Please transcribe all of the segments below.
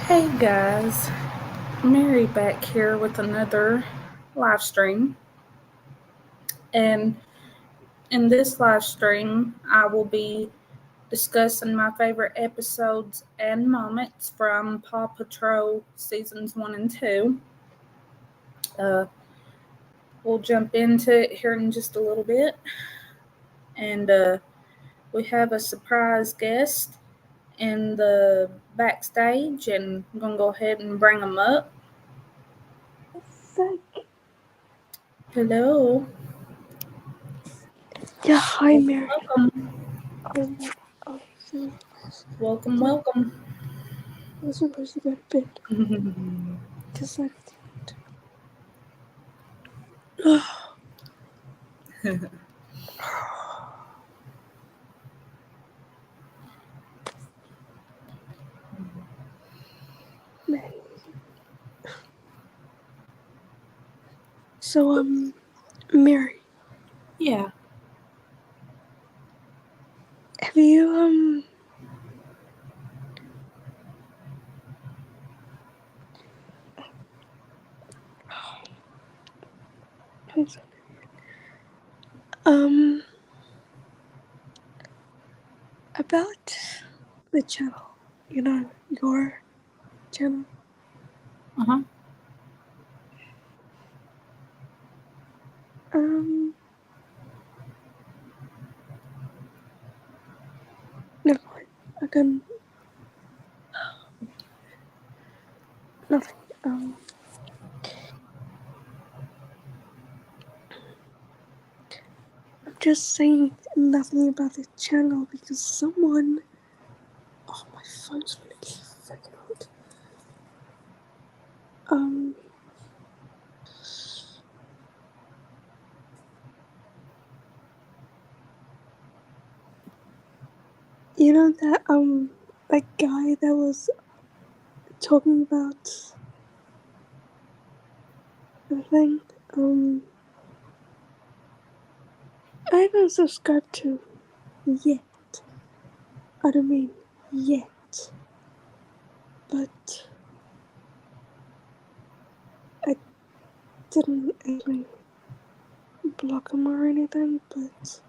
Hey guys, Mary back here with another live stream. And in this live stream, I will be discussing my favorite episodes and moments from Paw Patrol seasons 1 and 2. Uh, we'll jump into it here in just a little bit. And we have a surprise guest in the backstage, and I'm going to go ahead and bring them up. Hello. Yeah, hi Mary. Welcome. So Welcome. I was supposed to go to bed because I Mary. So Mary, Yeah. have you about the channel? You know, your channel. Uh-huh. Never mind. I can nothing. I'm just saying nothing about the channel because someone. Oh, my phone's gonna get freaking hot. You know that guy that was talking about the thing, I haven't subscribed to yet. I don't mean yet, but I didn't actually block him or anything, but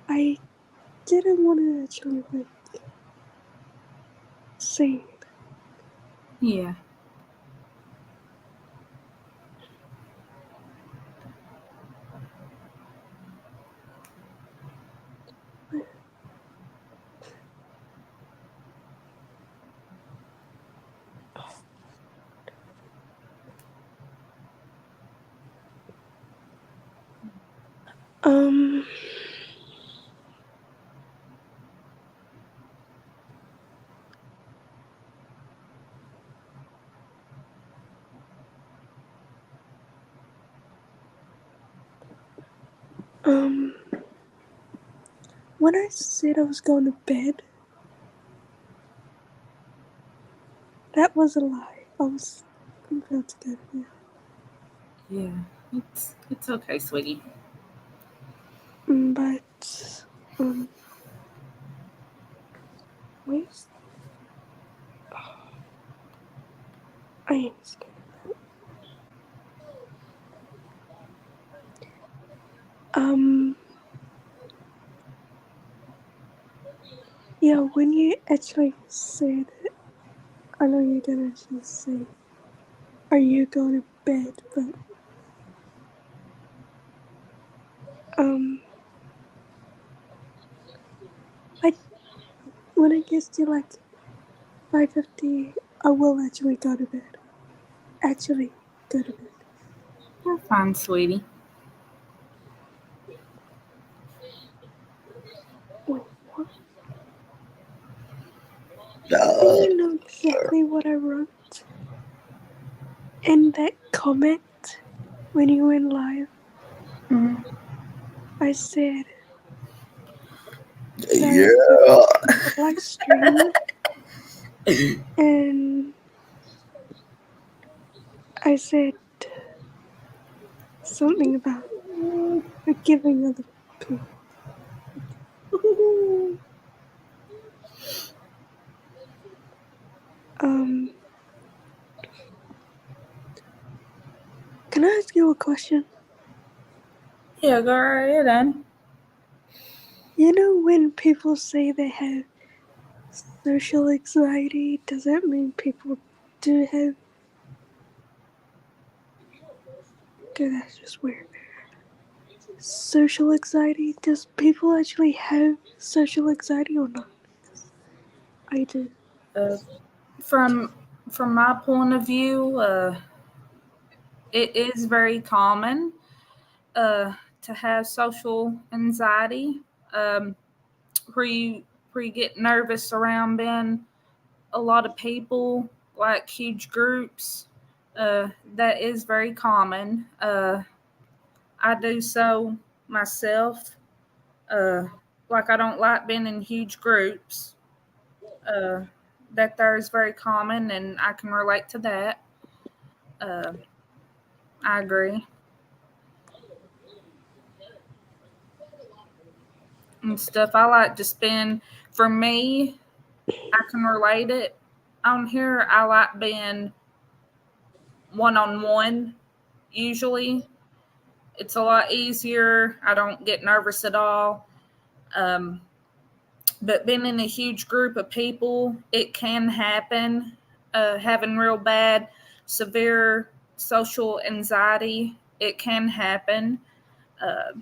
I didn't want to actually say it. Yeah. When I said I was going to bed, that was a lie. I was about to go to bed. Yeah. It's okay, sweetie. But where's I am scared. Yeah, when you actually said it, I know you didn't actually say, "Are you going to bed?" But when it gets to like 5:50, I will actually go to bed. Actually, go to bed. You're fine, sweetie. Wait, what? And you know exactly what I wrote in that comment when you went live. Mm-hmm. I said Yeah. that live stream, and I said something about forgiving other people. Can I ask you a question? Yeah, go right ahead then. You know when people say they have social anxiety, does that mean people do have? Okay, that's just weird. Social anxiety? Does people actually have social anxiety or not? I do. From my point of view, it is very common to have social anxiety, um, where you get nervous around being a lot of people, like huge groups. That is very common. I do so myself. Uh, like I don't like being in huge groups. Uh, that there is very common, and I can relate to that. Uh, I agree. And stuff. I like to spend, for me, I can relate it. On here, I like being one on one, usually. It's a lot easier. I don't get nervous at all. Um, but being in a huge group of people, it can happen. Having real bad, severe social anxiety, it can happen. Uh,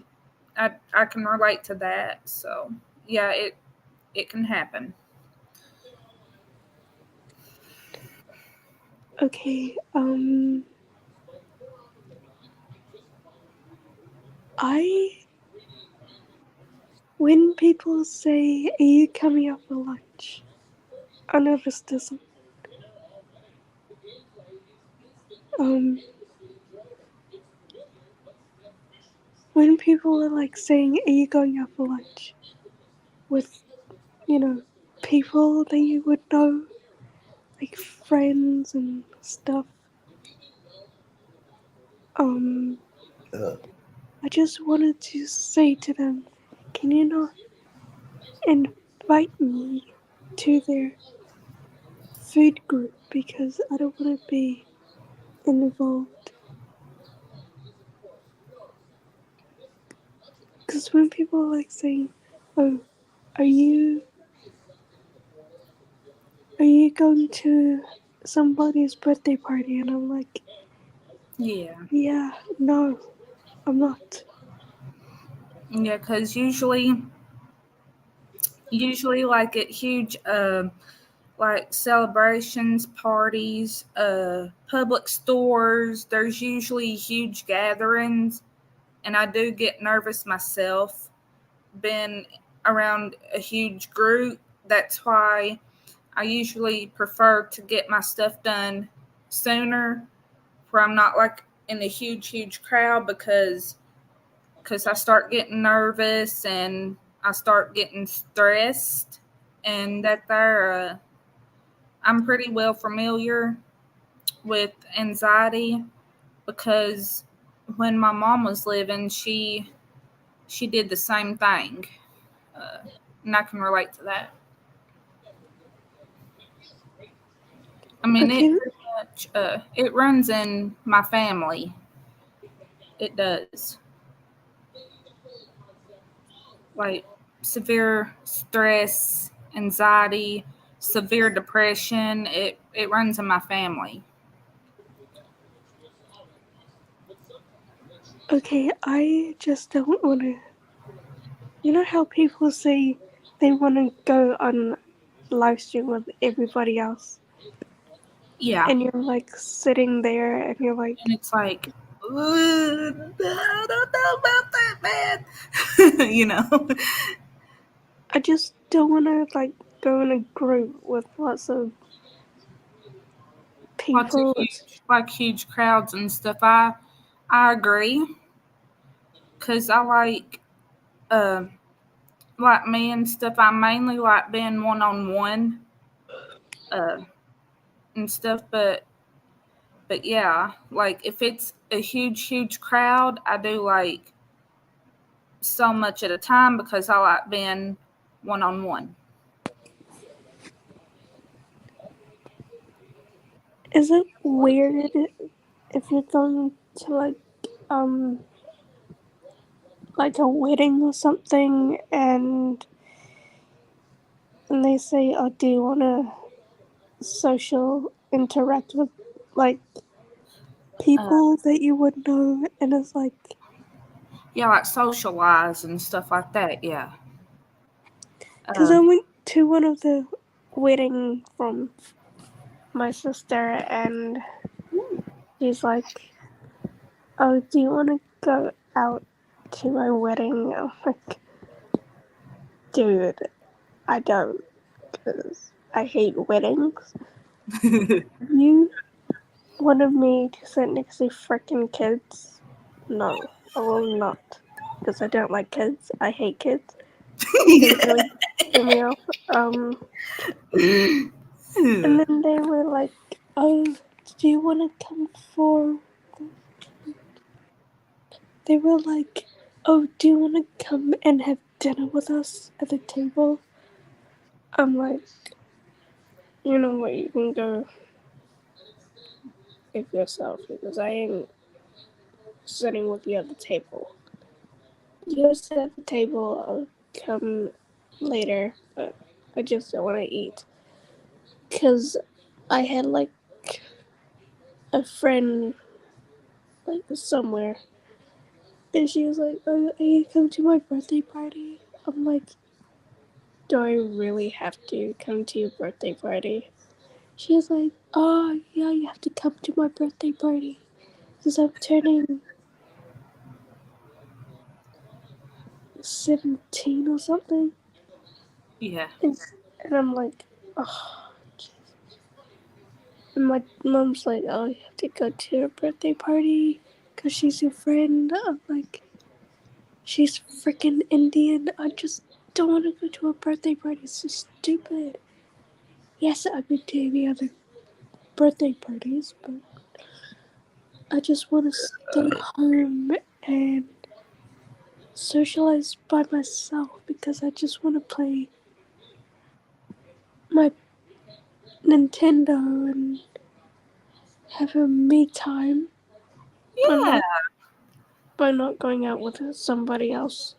I can relate to that. So yeah, it can happen. Okay, when people say, "Are you coming out for lunch?" I noticed this. Um, when people are like saying, "Are you going out for lunch?" with, you know, people that you would know, like friends and stuff. Um, I just wanted to say to them, can you not invite me to their food group because I don't want to be involved. Because when people are like saying, "Oh, are you going to somebody's birthday party?" and I'm like, Yeah. "Yeah, no, I'm not." Yeah, because usually like at huge like celebrations, parties, public stores, there's usually huge gatherings, and I do get nervous myself being around a huge group. That's why I usually prefer to get my stuff done sooner, where I'm not like in a huge crowd, because I start getting nervous and I start getting stressed, and that there I'm pretty well familiar with anxiety, because when my mom was living, she did the same thing, uh, and I can relate to that. I mean, it Okay, pretty much it runs in my family. It does. Like severe stress, anxiety, severe depression. It runs in my family. okay, I just don't want to. You know how people say they want to go on live stream with everybody else, Yeah, and you're like sitting there, and you're like, and it's like, I don't know about that, man. I just don't want to like go in a group with lots of Lots of people. huge crowds and stuff. I agree, because I uh like me and stuff. I mainly like being one on one, uh and stuff. But But yeah, like if it's a huge crowd, I do like so much at a time because I like being one-on-one. Is it weird if you're going to like a wedding or something and they say, "Oh, do you want to social interact with like people that you would know?" And it's like, Yeah, like socialize and stuff like that. Yeah. because I went to one of the wedding from my sister, and she's like, "Oh, do you want to go out to my wedding?" I'm like, "Dude, I don't, because I hate weddings. You wanted me to sit next to freaking kids? No, I will not, because I don't like kids. I hate kids. They really threw me off. And then they were like, "Oh, do you want to come for?" They were like, "Oh, do you want to come and have dinner with us at the table?" I'm like, "You know what? You can go with yourself because I ain't sitting with you at the table. You sit at the table. I'll come later, but I just don't want to eat." Because I had like a friend like somewhere, and she was like, "Oh, you come to my birthday party?" I'm like, "Do I really have to come to your birthday party?" She was like, "Oh, yeah, you have to come to my birthday party because I'm turning 17 or something." Yeah. And I'm like, "Oh, Jesus." And my mom's like, "Oh, you have to go to her birthday party because she's your friend." I'm like, "She's freaking Indian. I just don't want to go to a birthday party. It's so stupid." Yes, I've been to the other birthday parties, but I just want to stay home and socialize by myself because I just want to play my Nintendo and have a me time Yeah. by not going out with somebody else.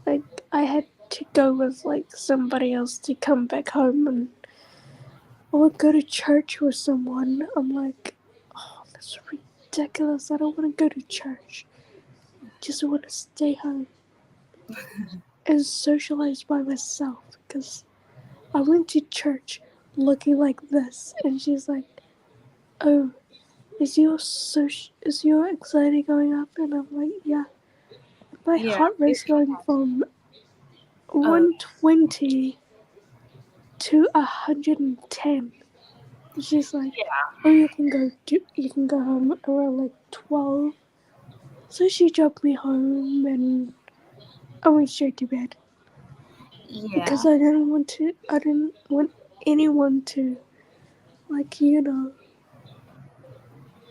Like, I had to go with like somebody else to come back home, and I would go to church with someone. I'm like, "Oh, that's ridiculous. I don't want to go to church. I just want to stay home and socialize by myself." Because I went to church looking like this, and she's like, "Oh, is your anxiety going up?" And I'm like, "Yeah." My Yeah. heart rate's going from 120 to 110. She's like, "Oh, you can go home around like 12." So she dropped me home, and I went straight to bed because Yeah. I didn't want anyone to, like,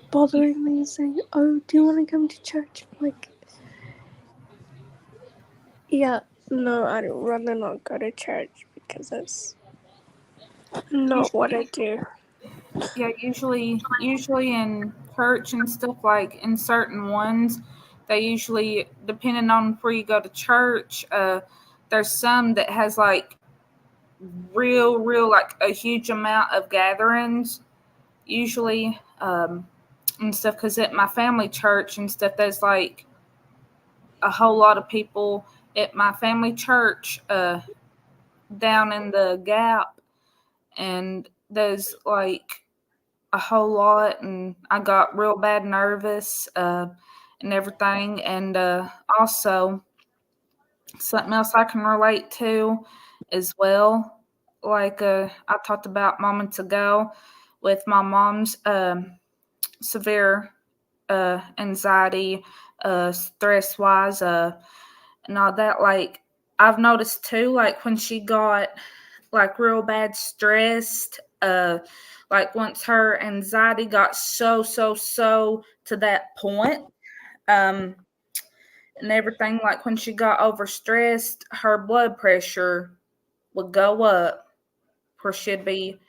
bothering me saying, "Oh, do you want to come to church?" I'm like, "Yeah, no, I'd rather not go to church because that's not what I do." Yeah, usually in church and stuff, like in certain ones, they usually, depending on where you go to church, there's some that has like real like a huge amount of gatherings usually, and stuff, because at my family church and stuff, there's like a whole lot of people at my family church, down in the gap, and there's like a whole lot, and I got real bad nervous, and everything. And also something else I can relate to as well, like I talked about moments ago with my mom's severe anxiety, stress wise, and all that. Like I've noticed too, like when she got like real bad stressed, Like once her anxiety got so to that point, and everything, like when she got overstressed, her blood pressure would go up, where she'd be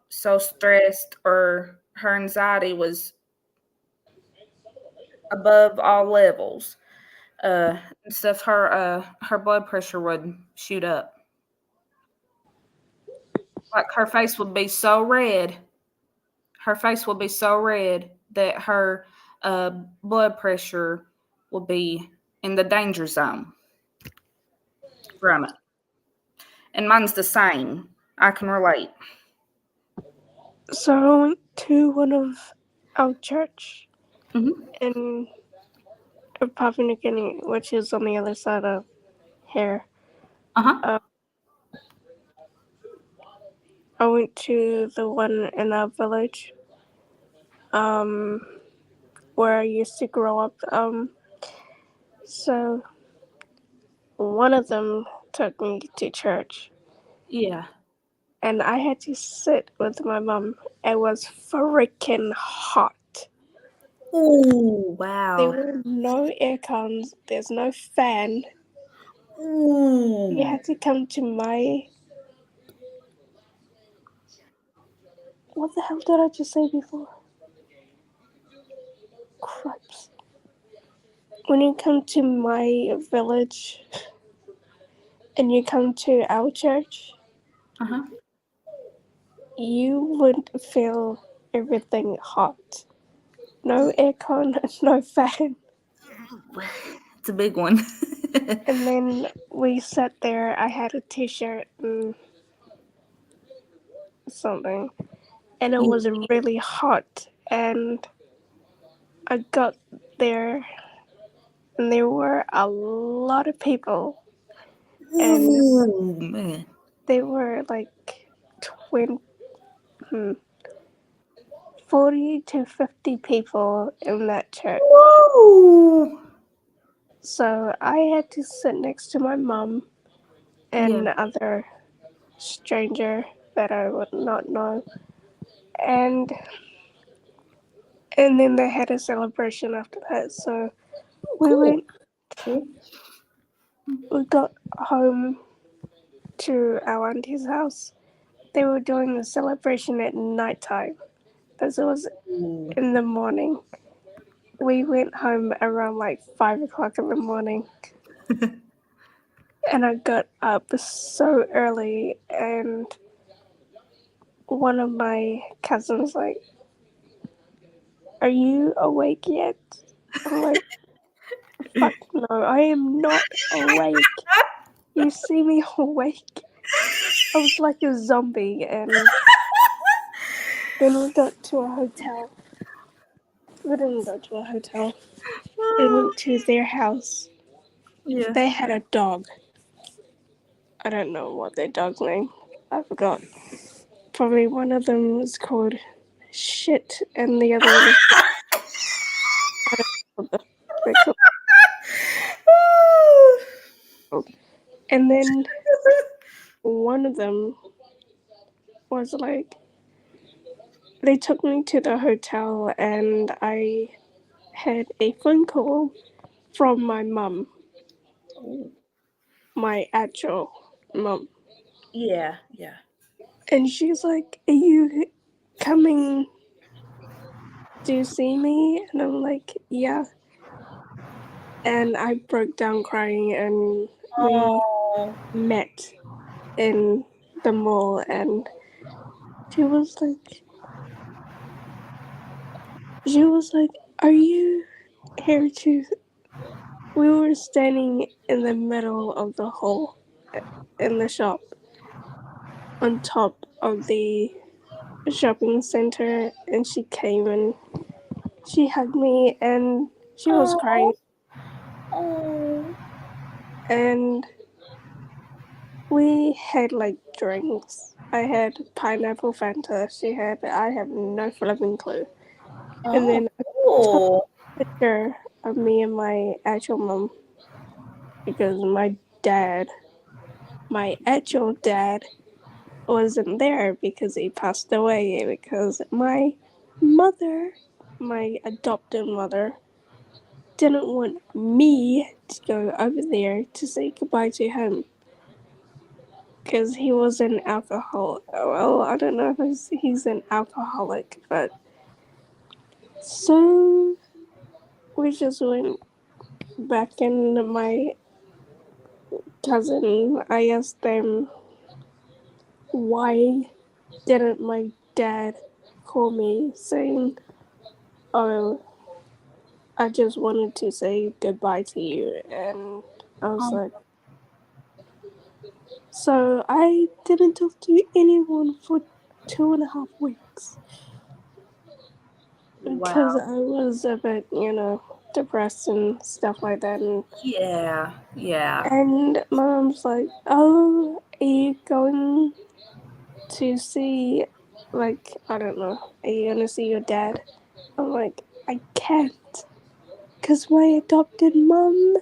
so stressed, or her anxiety was above all levels. And stuff, her blood pressure would shoot up. Like her face would be so red. Her face would be so red that her blood pressure would be in the danger zone from it. And mine's the same. I can relate. So I went to one of our church Mm-hmm. in Papua New Guinea, which is on the other side of here. Uh-huh. I went to the one in our village, where I used to grow up. So one of them took me to church, Yeah. and I had to sit with my mom. It was freaking hot. Ooh, There wow. were no air cons. There's no fan. You Ooh. had to come to my... What the hell did I just say before? Cripes. When you come to my village and you come to our church, Uh-huh. you would feel everything hot. No aircon, no fan. It's a big one. And then we sat there. I had a t-shirt and something, and it was really hot. And I got there, and there were a lot of people, and Ooh, man. they were like 40 to 50 people in that church. Ooh. So I had to sit next to my mom and other stranger that I would not know. And then they had a celebration after that. So we got home to our auntie's house. They were doing the celebration at nighttime, because it was Ooh. in the morning. We went home around like 5 o'clock in the morning. And I got up so early, and one of my cousins like, "Are you awake yet?" I'm like, "Fuck no, I am not awake. You see me awake?" I was like a zombie. And then we got to a hotel. We didn't go to a hotel. We went to their house. Yeah. They had a dog. I don't know what their dog's name. I forgot. Probably one of them was called Shit, and the other one I don't know what they're called. And then one of them was like, they took me to the hotel, and I had a phone call from my mum, my actual mum. Yeah. And she's like, "Are you coming to see me?" And I'm like, "Yeah." And I broke down crying, and we Oh. met in the mall, and she was like, "Are you here to..." We were standing in the middle of the hall in the shop, on top of the shopping center, and she came and she hugged me, and she was crying. Oh. And we had like drinks. I had pineapple Fanta. I have no flipping clue. And then I took Oh. a picture of me and my actual mom, because my actual dad wasn't there because he passed away, because my mother, my adopted mother, didn't want me to go over there to say goodbye to him because he was an alcoholic. Well, I don't know if he's an alcoholic, but so we just went back, and my cousin, I asked them, why didn't my dad call me saying, oh, I just wanted to say goodbye to you? And I was like, so I didn't talk to anyone for 2.5 weeks because Wow. I was a bit, depressed and stuff like that. Yeah. And my mom's like, oh, are you going to see, like, I don't know, are you going to see your dad? I'm like, I can't, because my adopted mom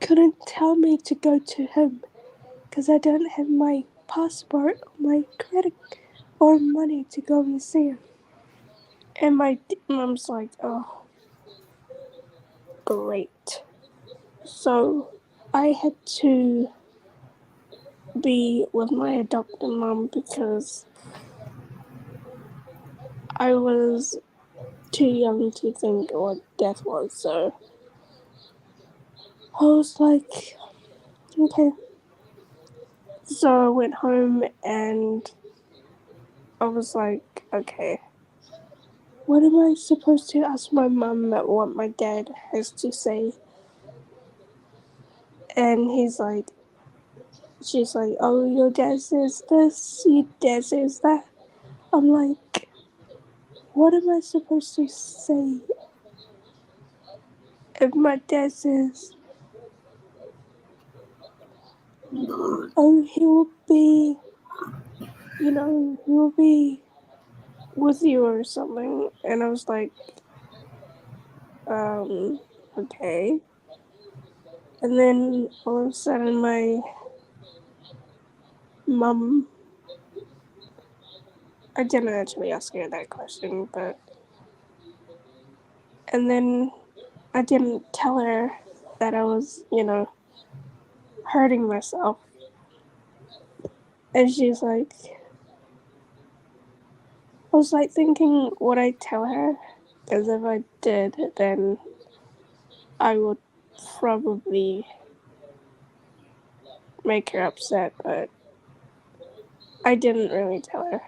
couldn't tell me to go to him because I don't have my passport or my credit or money to go and see him. And my mom's like, oh, great. So I had to be with my adopted mom because I was too young to think what death was. So I was like, okay. So I went home and I was like, okay, what am I supposed to ask my mum what my dad has to say? And she's like, oh, your dad says this, your dad says that. I'm like, what am I supposed to say if my dad says, oh, he will be, he will be with you or something? And I was like, okay. And then all of a sudden my mum, I didn't actually ask her that question, but, and then I didn't tell her that I was, hurting myself. And she's like, I was like thinking, would I tell her? Because if I did, then I would probably make her upset, but I didn't really tell her.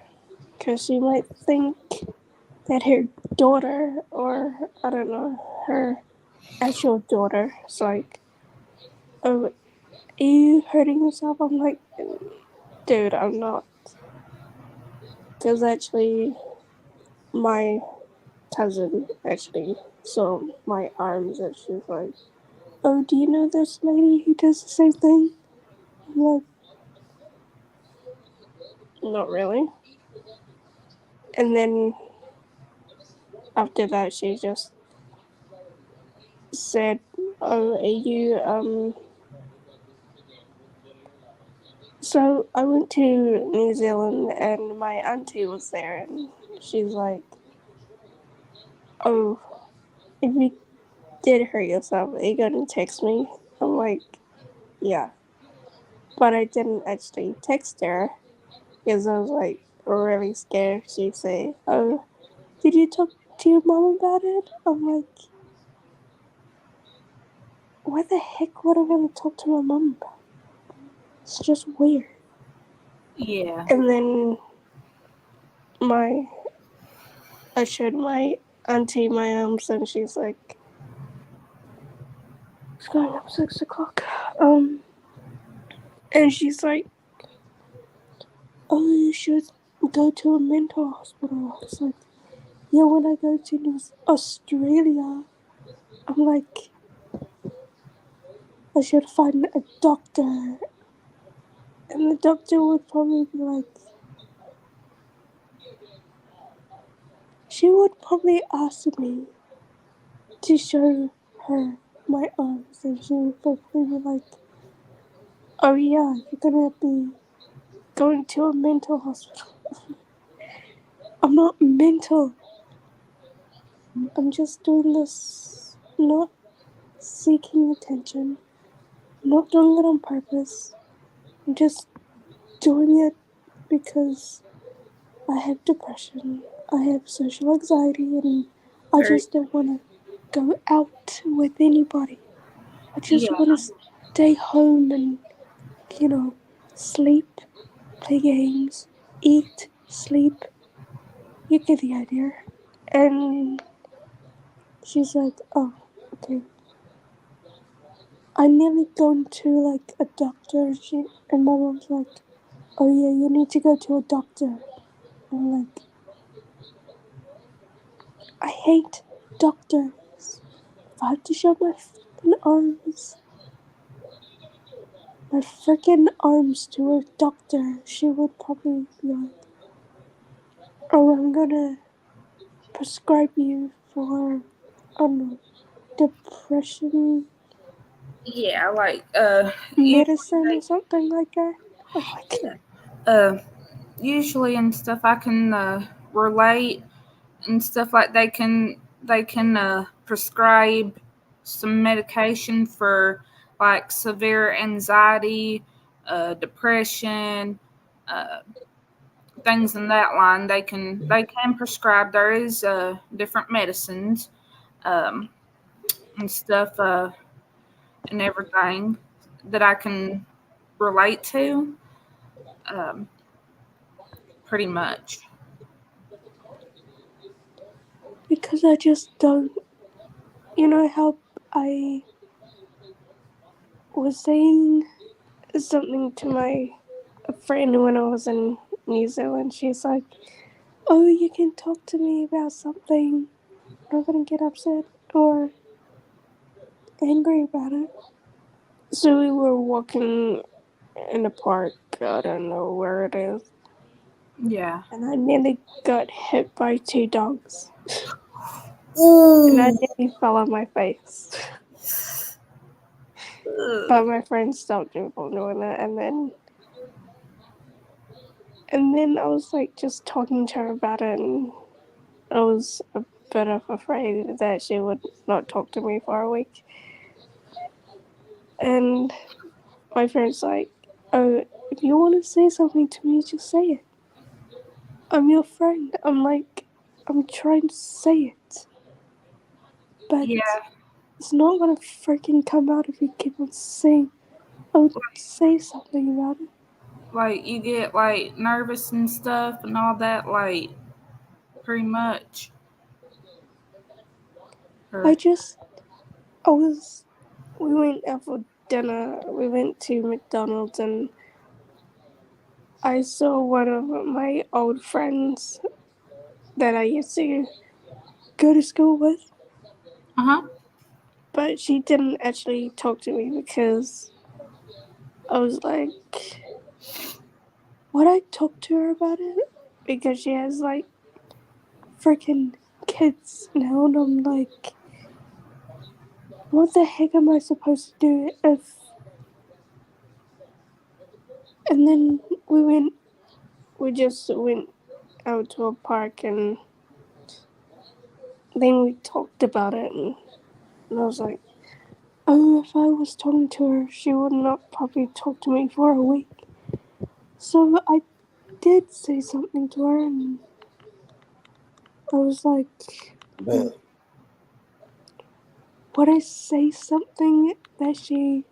Because she might think that her daughter, or I don't know, her actual daughter, is like, oh, are you hurting yourself? I'm like, dude, I'm not. Because actually, my cousin actually saw my arms and she's like, oh, do you know this lady who does the same thing? I'm like, not really. And then after that, she just said, oh, are you, So I went to New Zealand and my auntie was there and she's like, oh, if you did hurt yourself, are you gonna text me? I'm like, yeah. But I didn't actually text her because I was like really scared she'd say, oh, did you talk to your mom about it? I'm like, why the heck would I want to talk to my mom about it? It's just weird. Yeah. And then I showed my auntie my arms and she's like, it's going up 6 o'clock. And she's like, oh, you should go to a mental hospital. I was like, yeah, when I go to Australia, I'm like, I should find a doctor. And the doctor would probably be like, she would probably ask me to show her my arms. And she would probably be like, oh yeah, you're gonna be going to a mental hospital. I'm not mental. I'm just doing this, not seeking attention, not doing it on purpose. I'm just doing it because I have depression, I have social anxiety, and I Very, just don't want to go out with anybody. I just yeah, want to stay home and, sleep, play games, eat, sleep. You get the idea. And she's like, oh, okay. I nearly gone to like a doctor. And my mom's like, oh yeah, you need to go to a doctor. I'm like, I hate doctors. If I have to show my freaking arms to a doctor, she would probably be like, oh, I'm gonna prescribe you for, I don't know, depression yeah, like medicine or something like that. I'm like, uh usually and stuff I can relate and stuff like they can prescribe some medication for like severe anxiety, depression, uh, things in that line. They can prescribe. There is different medicines um, and stuff and everything that I can relate to um, pretty much. because I just don't, how I was saying something to my friend when I was in New Zealand. She's like, oh, you can talk to me about something. I'm not going to get upset or angry about it. So we were walking in a park. I don't know where it is. Yeah. And I nearly got hit by 2 dogs. And I Ooh. nearly fell on my face. But my friend stopped me from doing it. And then I was like just talking to her about it, and I was a bit of afraid that she would not talk to me for a week. And my friend's like, oh, if you want to say something to me, just say it. I'm your friend. I'm like, I'm trying to say it. But Yeah. it's not gonna freaking come out if you keep on saying, oh, say something about it. Like you get like nervous and stuff and all that, like pretty much. Or We went out for dinner. We went to McDonald's, and I saw one of my old friends that I used to go to school with, uh-huh. but she didn't actually talk to me because I was like, would I talk to her about it? Because she has like freaking kids now, and I'm like, what the heck am I supposed to do if. And then we just went out to a park, and then we talked about it, and I was like, oh, if I was talking to her, she would not probably talk to me for a week. So I did say something to her, and I was like, would I say something that she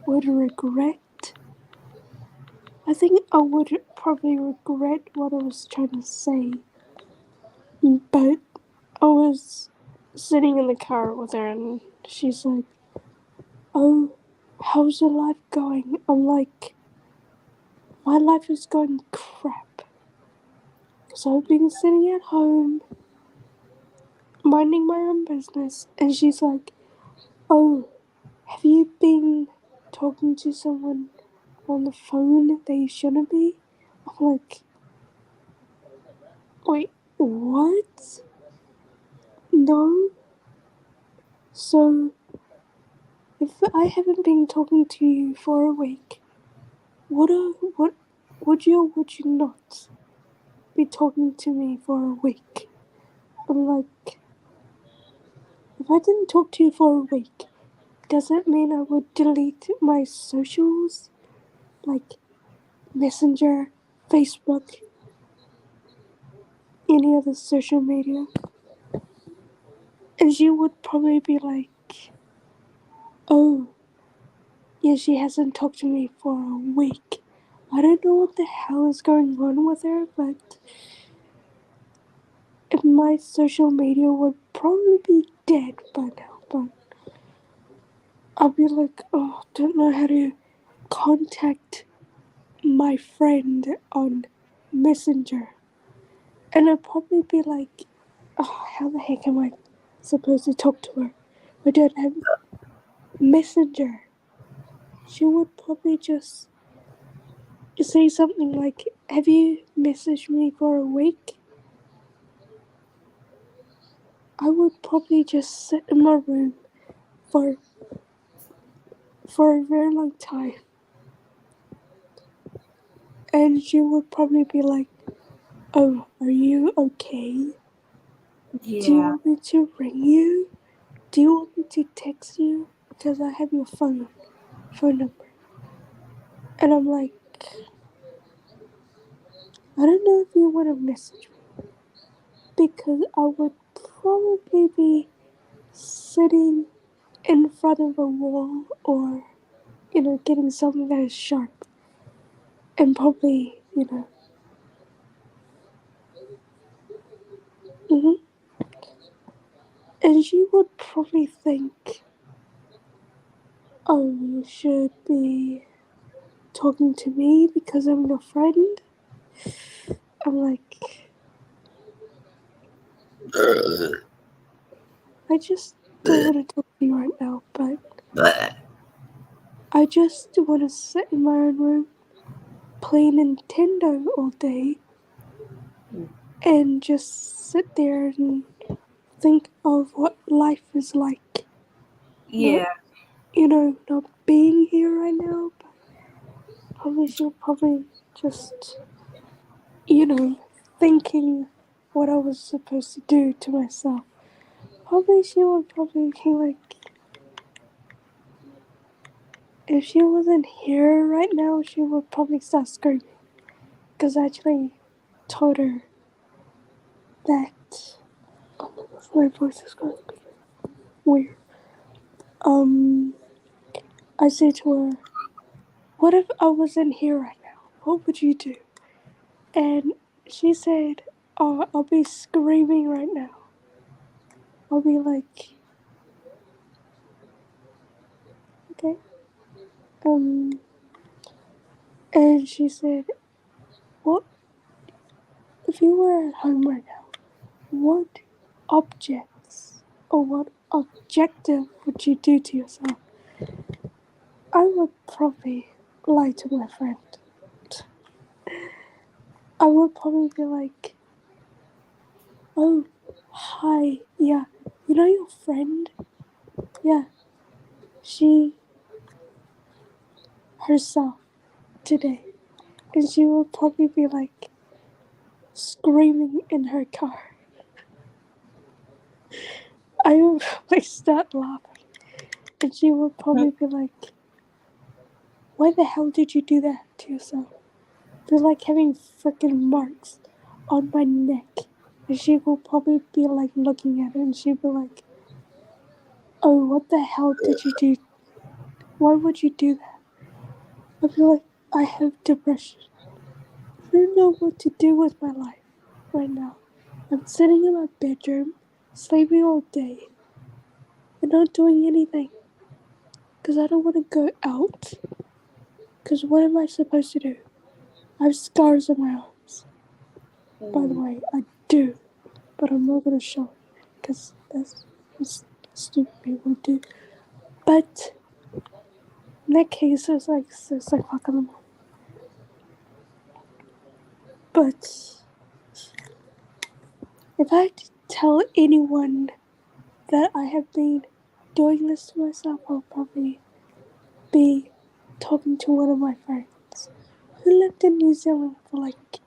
would regret? I think I would probably regret what I was trying to say, but I was sitting in the car with her, and she's like, oh, how's your life going? I'm like, my life is going crap. So I've been sitting at home, minding my own business, and she's like, oh, have you been talking to someone on the phone that you shouldn't be? I'm like, wait, what? No. So, if I haven't been talking to you for a week, what would you or would you not be talking to me for a week? I'm like, if I didn't talk to you for a week, does that mean I would delete my socials? Like Messenger, Facebook, any other social media? And she would probably be like, oh, yeah, she hasn't talked to me for a week. I don't know what the hell is going on with her, but my social media would probably be dead by now. But I'll be like, oh, don't know how to contact my friend on Messenger. And I'd probably be like, oh, how the heck am I supposed to talk to her? I don't have Messenger. She would probably just say something like, have you messaged me for a week? I would probably just sit in my room for a very long time. And she would probably be like, oh, are you okay? Do you Yeah. want me to ring you? Do you want me to text you? Because I have your phone number. And I'm like, I don't know if you want to message me. Because I would probably be sitting in front of a wall or, getting something that is sharp. And probably, hmm And she would probably think, oh, you should be talking to me because I'm your friend. I'm like, I just don't want to talk to you right now, but I just want to sit in my own room, play Nintendo all day, and just sit there and think of what life is like. Yeah. Not being here right now, but probably she'll probably just, thinking what I was supposed to do to myself. Probably she would probably be like, if she wasn't here right now, she would probably start screaming. Because I actually told her that. Oh my gosh, my voice is going weird. I said to her, what if I wasn't here right now? What would you do? And she said, oh, I'll be screaming right now. I'll be like, okay. And she said, what if you were at home right now? What objects or what objective would you do to yourself? I would probably lie to my friend. I would probably be like, oh, hi, yeah, your friend? Yeah, she herself today. And she will probably be like screaming in her car. I would probably start laughing. And she would probably be like, why the hell did you do that to yourself? They're like having freaking marks on my neck. And she will probably be like looking at it and she'll be like, oh, what the hell did you do? Why would you do that? I feel like I have depression. I don't know what to do with my life right now. I'm sitting in my bedroom, sleeping all day, and not doing anything. Because I don't want to go out. Because what am I supposed to do? I have scars on my arms. By the way, I do. But I'm not going to show it. Because that's what stupid people do. But in that case, it's like 6 o'clock in the morning. But if I had to tell anyone that I have been doing this to myself, I'll probably be talking to one of my friends. who lived in New Zealand for like,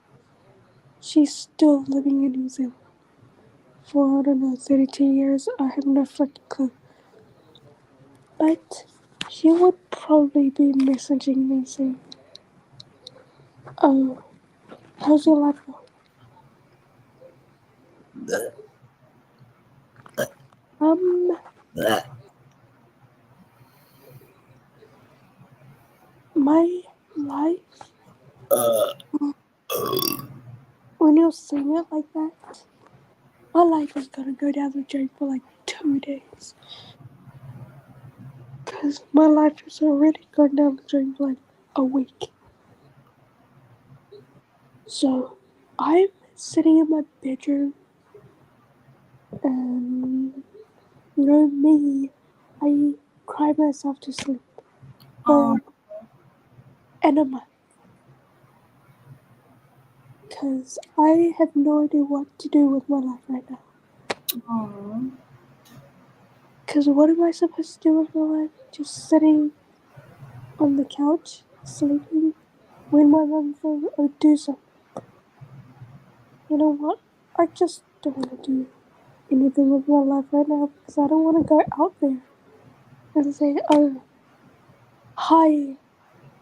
she's still living in New Zealand for, I don't know, 32 years. I have no freaking clue. But she would probably be messaging me saying, oh, how's your life going? My life, when you're saying it like that, my life is gonna go down the drain for like 2 days. Because my life has already gone down the drain for like a week. So, I'm sitting in my bedroom, and you know me, I cry myself to sleep for an a month. Because I have no idea what to do with my life right now. Because what am I supposed to do with my life? Just sitting on the couch, sleeping, when my mom says, oh, do something. You know what? I just don't want to do anything with my life right now because I don't want to go out there and say, oh, hi,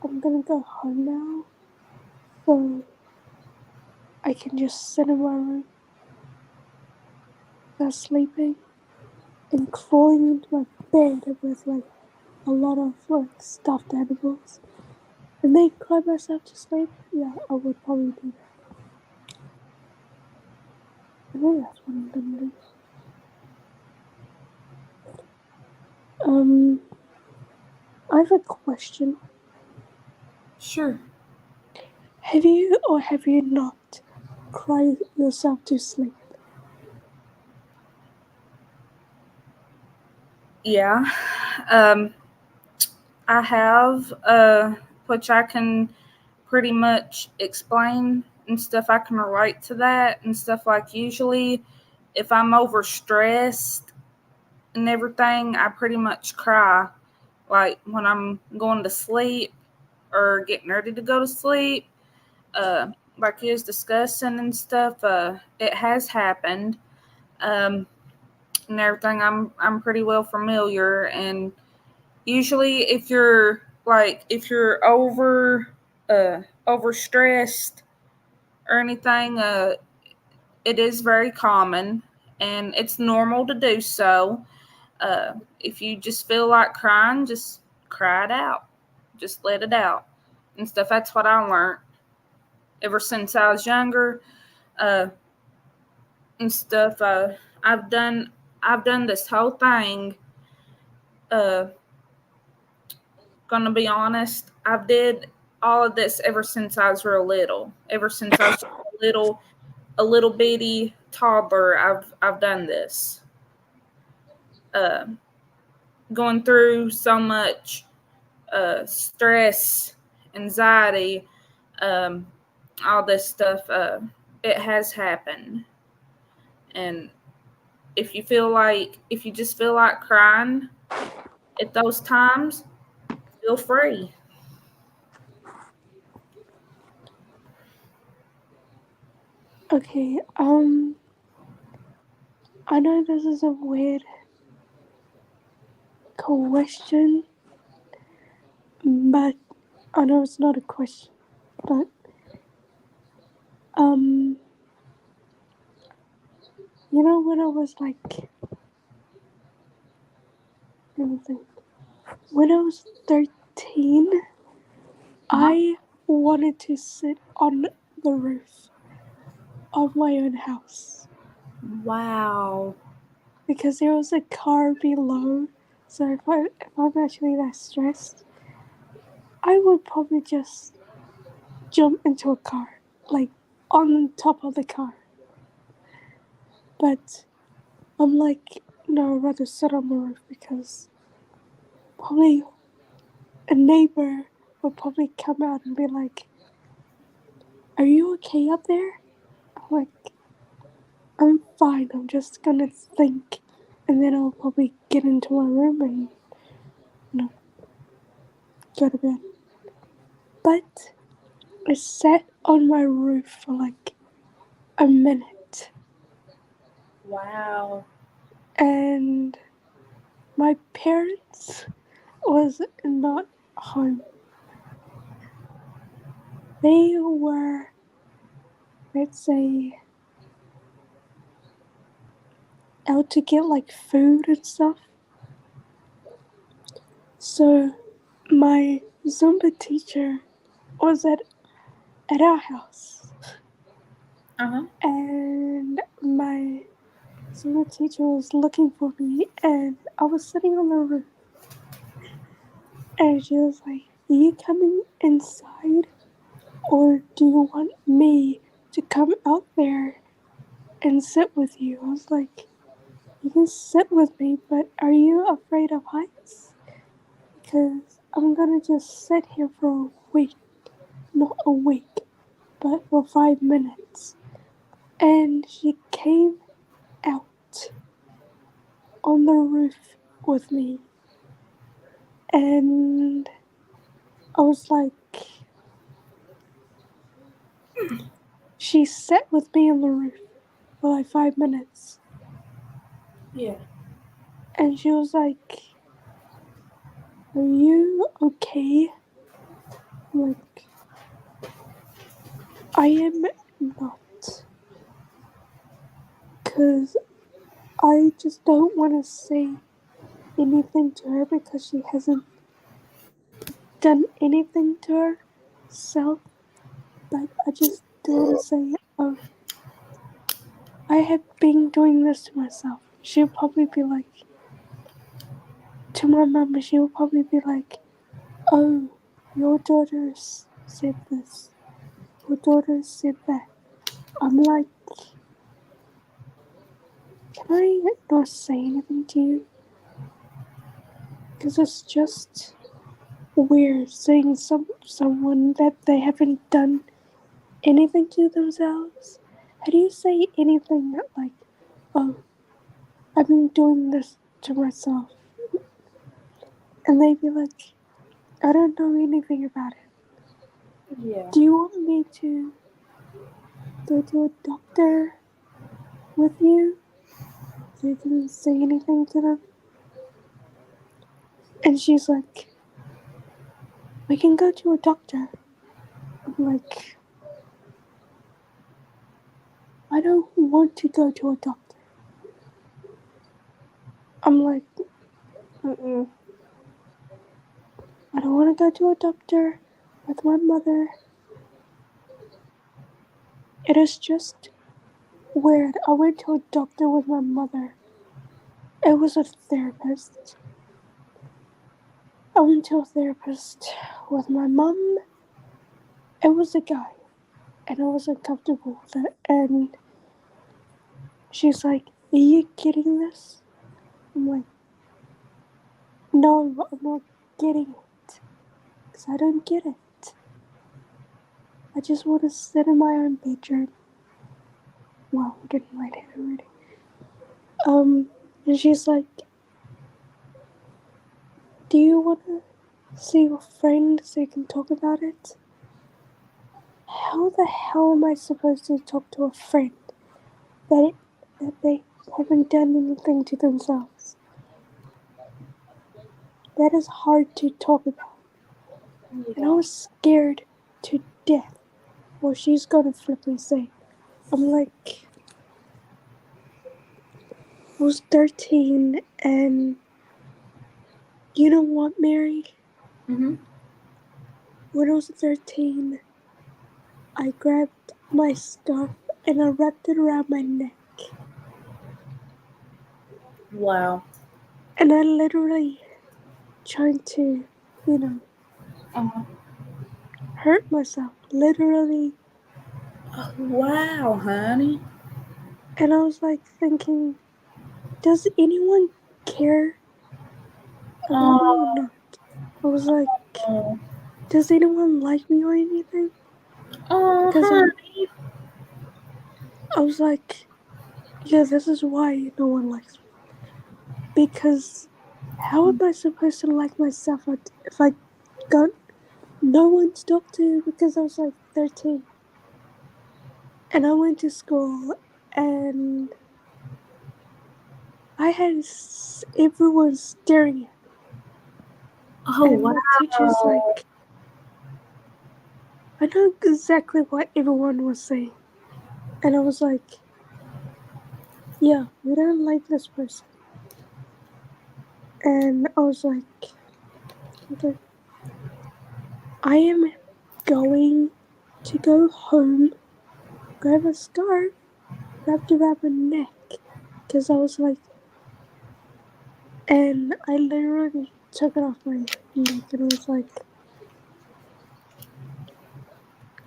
I'm going to go home now. So I can just sit in my room, sleeping, and crawling into my bed with like a lot of like stuffed animals, and then cry myself to sleep. Yeah, I would probably do that. I think that's what I'm gonna do. I have a question. Sure. Have you or have you not cried yourself to sleep? Yeah. I have, which I can pretty much explain and stuff. I can relate to that and stuff. Like, usually, if I'm overstressed and everything, I pretty much cry. Like, when I'm going to sleep or getting ready to go to sleep, like you was discussing and stuff, it has happened. And everything, I'm pretty well familiar. And usually, if you're overstressed or anything, it is very common, and it's normal to do so. If you just feel like crying, just cry it out, just let it out and stuff. That's what I learned ever since I was younger, uh, and stuff. I've done this whole thing. Uh, Gonna be honest, I've did all of this ever since I was real little. Ever since I was just a little bitty toddler, I've done this. Uh, Going through so much stress, anxiety, um, all this stuff. It has happened, and if you just feel like crying at those times, feel free. Okay, I know this is a weird question, but I know it's not a question, but you know when I was like, let me think, when I was 13, I wanted to sit on the roof of my own house Wow. because there was a car below. So if I'm actually that stressed, I would probably just jump into a car, like on top of the car. But I'm like, no, I'd rather sit on the roof because probably a neighbor would probably come out and be like, are you okay up there? I'm like, I'm fine, I'm just gonna think. And then I'll probably get into my room and, you know, go to bed. But I sat on my roof for like a minute. Wow. And my parents was not home. They were, let's say, out to get like food and stuff. So my Zumba teacher was at our house, and my Zumba teacher was looking for me, and I was sitting on the roof, and she was like, "Are you coming inside, or do you want me to come out there and sit with you?" I was like, "You can sit with me, but are you afraid of heights? Because I'm gonna just sit here for a week, not a week, but for 5 minutes." And she came out on the roof with me, and I was like, she sat with me on the roof for like 5 minutes, Yeah. and she was like, "Are you okay?" I'm like, "I am not, because I just don't want to say anything to her because she hasn't done anything to herself, but I just don't want to say, oh, I have been doing this to myself." She'll probably be like, to my mum, she'll probably be like, "Oh, your daughter said this, your daughter said that." I'm like, "Can I not say anything to you? Because it's just weird saying someone that they haven't done anything to themselves. How do you say anything that like, oh, I've been doing this to myself?" And they'd be like, "I don't know anything about it. Yeah. Do you want me to go to a doctor with you so you can say anything to them?" And she's like, "We can go to a doctor." I'm like, "I don't want to go to a doctor." I'm like, "Mm-mm. I don't want to go to a doctor with my mother. It is just weird." I went to a doctor with my mother. It was a therapist. I went to a therapist with my mum. It was a guy, and I was uncomfortable with it. And she's like, "Are you getting this?" I'm like, "No, I'm not getting it. Because I don't get it. I just want to sit in my own bedroom." Wow, I'm getting lightheaded already. And she's like, "Do you want to see your friend so you can talk about it?" How the hell am I supposed to talk to a friend that they haven't done anything to themselves? That is hard to talk about. And I was scared to death what she's gonna flip and say. I'm like, I was 13, and you know what, Mary? Mm-hmm. When I was 13, I grabbed my scarf and I wrapped it around my neck. Wow. And I literally tried to, Uh-huh. hurt myself. Literally. Oh, wow, honey. And I was like thinking, does anyone care about me or not? I was like, Oh, does anyone like me or anything? Because honey. I was like, yeah, this is why no one likes me. Because how am I supposed to like myself if I got no one talked to because I was like 13. And I went to school and I had everyone staring at me. Oh, And wow. my teacher's like, I know exactly what everyone was saying. And I was like, yeah, we don't like this person. And I was like, okay, I am going to go home, grab a scarf, wrapped around my neck. Because I was like, and I literally took it off my neck and I was like,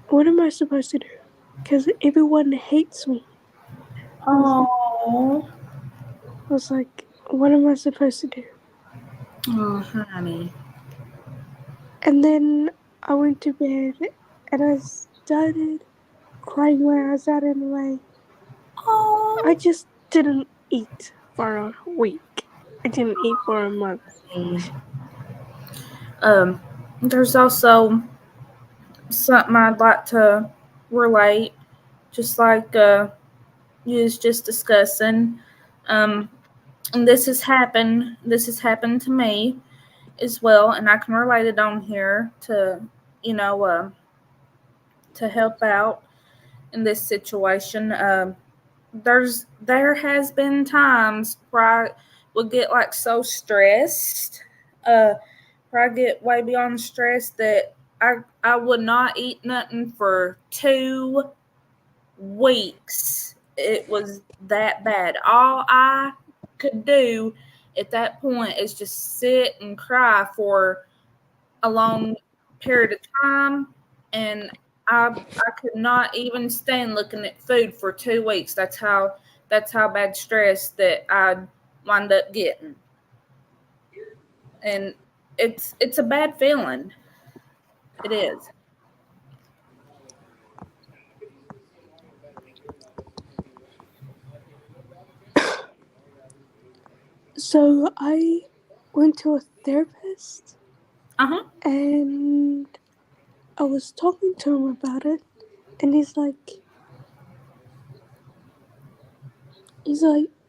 what am I supposed to do? Because everyone hates me. Oh, I was like, what am I supposed to do? oh, honey. And then I went to bed and I started crying my eyes out in a way. I Oh. just didn't eat for a week. I didn't eat for a month. Um, there's also something I'd like to relate, just like you was just discussing. Um, and this has happened. This has happened to me as well, and I can relate it on here to, you know, to help out in this situation. There has been times where I would get like so stressed, where I get way beyond stress that I would not eat nothing for 2 weeks. It was that bad. All I could do at that point is just sit and cry for a long period of time, and I could not even stand looking at food for 2 weeks. That's how bad stress that I'd wind up getting, and it's a bad feeling. It is. So I went to a therapist Uh-huh. and I was talking to him about it. And he's like,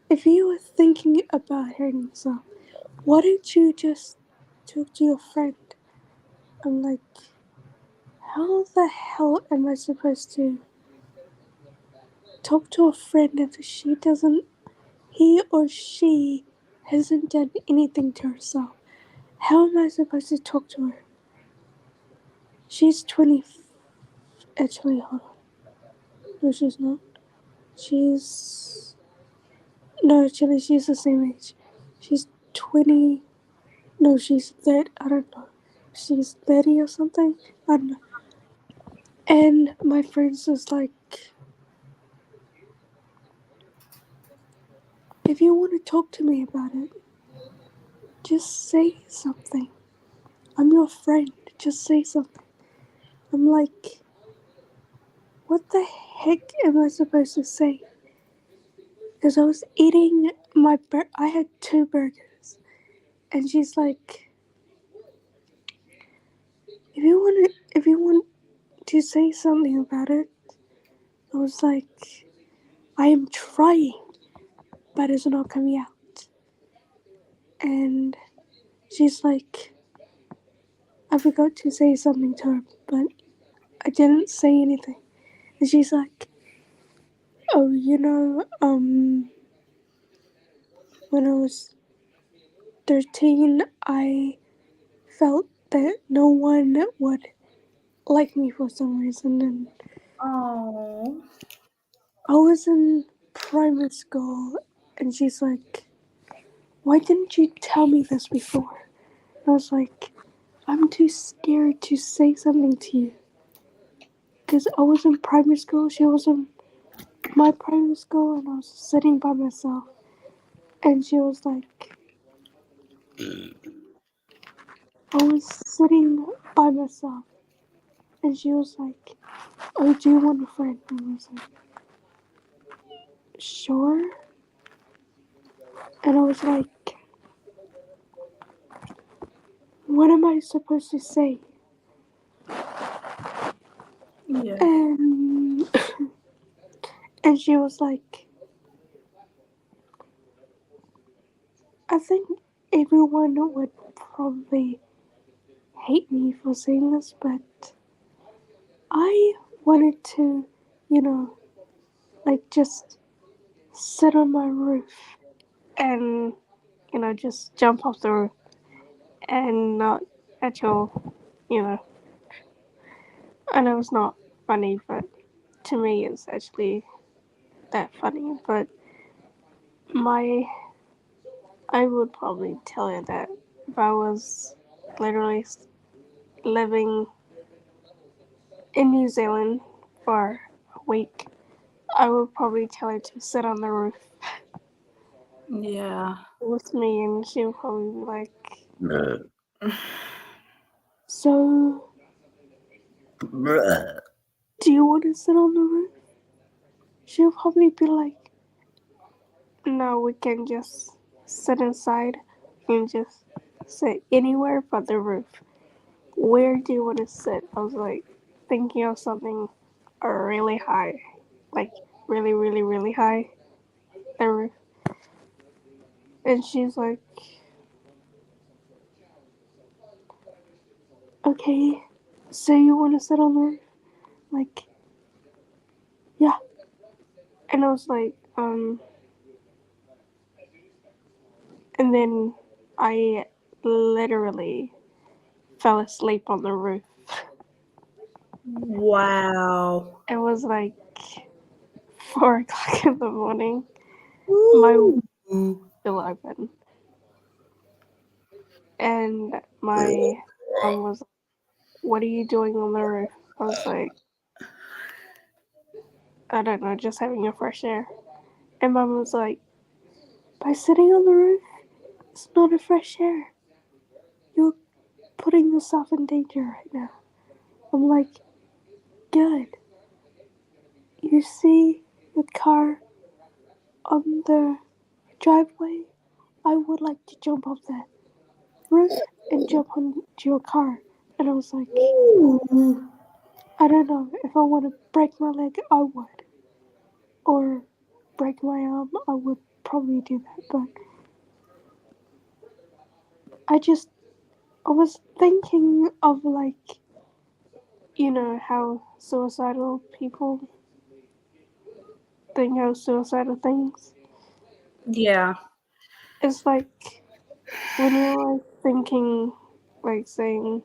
if you were thinking about hurting yourself, why don't you just talk to your friend? I'm like, how the hell am I supposed to talk to a friend if he or she hasn't done anything to herself? How am I supposed to talk to her? She's 20. Actually, hold on. No, she's not. She's. No, actually, she's the same age. She's 20. No, she's 30. I don't know. She's 30 or something. I don't know. And my friends was like, if you want to talk to me about it, just say something. I'm your friend. Just say something. I'm like, what the heck am I supposed to say? Because I was eating I had 2 burgers. And she's like, if you want to say something about it, I was like, I am trying, but it's not coming out. And she's like, I forgot to say something to her, but I didn't say anything. And she's like, oh, when I was 13, I felt that no one would like me for some reason. And Oh. I was in primary school, and she's like, why didn't you tell me this before? And I was like, I'm too scared to say something to you. Because I was in primary school, she was in my primary school, and I was sitting by myself. And she was like, I was sitting by myself. And she was like, oh, do you want a friend? And I was like, sure. And I was like, what am I supposed to say? Yeah. And and she was like, I think everyone would probably hate me for saying this, but I wanted to, you know, like just sit on my roof and, just jump off the roof and not at all, you know. I know it's not funny, but to me it's actually that funny. But my, I would probably tell you that if I was literally living in New Zealand for a week, I would probably tell her to sit on the roof Yeah. with me, and she would probably be like, so, do you want to sit on the roof? She'll probably be like, no, we can just sit inside and just sit anywhere but the roof. Where do you want to sit? I was like, thinking of something really high, like really, really, really high, the roof. And she's like, okay, so you want to sit on the roof? Like, yeah. And I was like, and then I literally fell asleep on the roof. Wow. It was like 4 o'clock in the morning. My Ooh. still open, and my mom was like, "What are you doing on the roof?" I was like, "I don't know, just having a fresh air." And mom was like, "By sitting on the roof, it's not a fresh air. You're putting yourself in danger right now." I'm like, "Good. You see your car on the driveway? I would like to jump off that roof and jump onto your car." And I was like, Ooh. I don't know. If I want to break my leg, I would. Or break my arm, I would probably do that. But I was thinking of like, how suicidal people think how suicidal things. Yeah. It's like when you're like thinking, like saying,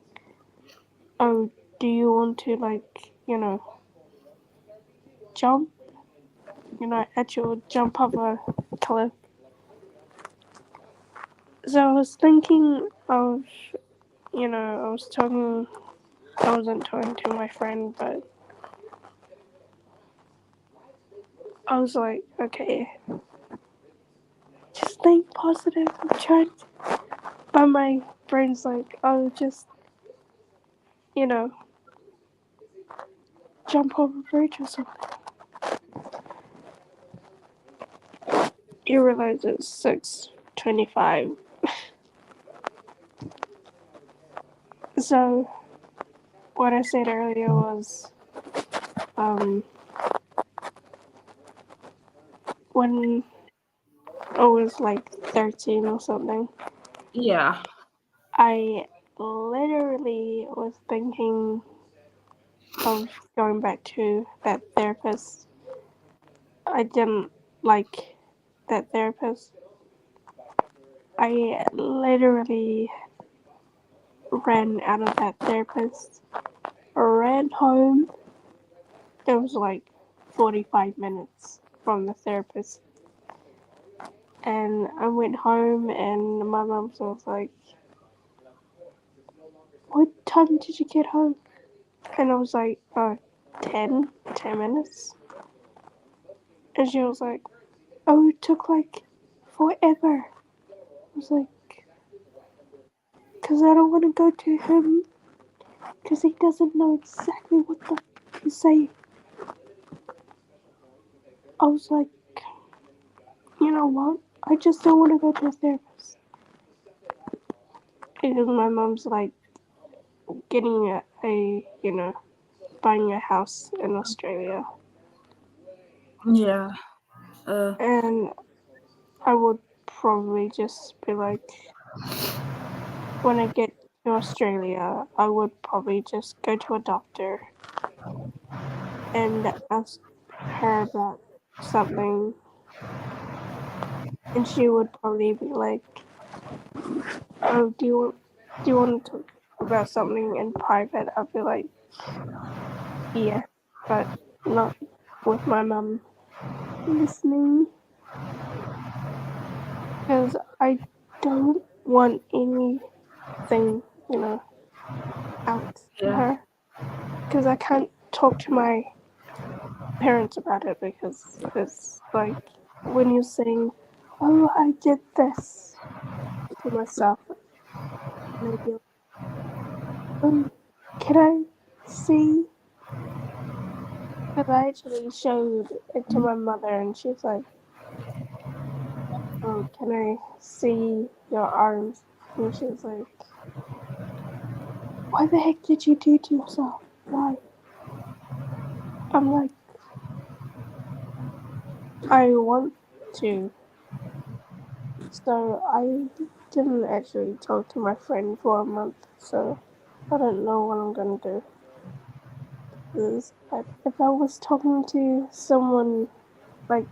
oh, do you want to like, jump, actual jump off a cliff. So I was thinking of, I wasn't talking to my friend, but I was like, okay, just think positive. I'm trying to, but my brain's like, oh, just, you know, jump over a bridge or something. You realize it's 6:25. So what I said earlier was, when I was like 13 or something, Yeah. I literally was thinking of going back to that therapist. I didn't like that therapist. I literally ran out of that therapist, ran home. It was like 45 minutes from the therapist. And I went home, and my mom was like, what time did you get home? And I was like, 10 minutes. And she was like, oh, it took like forever. I was like, because I don't want to go to him because he doesn't know exactly what the he's saying. I was like, you know what? I just don't want to go to a therapist. Because my mom's like getting a buying a house in Australia. Yeah. And I would probably just be like, when I get to Australia, I would probably just go to a doctor and ask her about something. And she would probably be like, "Oh, do you want to talk about something in private?" I'd be like, "Yeah, but not with my mum listening, because I don't want anything, out to Yeah. her. Because I can't talk to my parents about it because it's like when you're saying, 'Oh, I did this to myself,' and they'd be like, 'Oh, can I see?' Because I actually showed it to my mother, and she's like, 'Oh, can I see your arms?' And she's like, 'Why the heck did you do to yourself? Why?' I'm like, 'I want to.' So I didn't actually talk to my friend for a month, so I don't know what I'm gonna do. Because if I was talking to someone, like,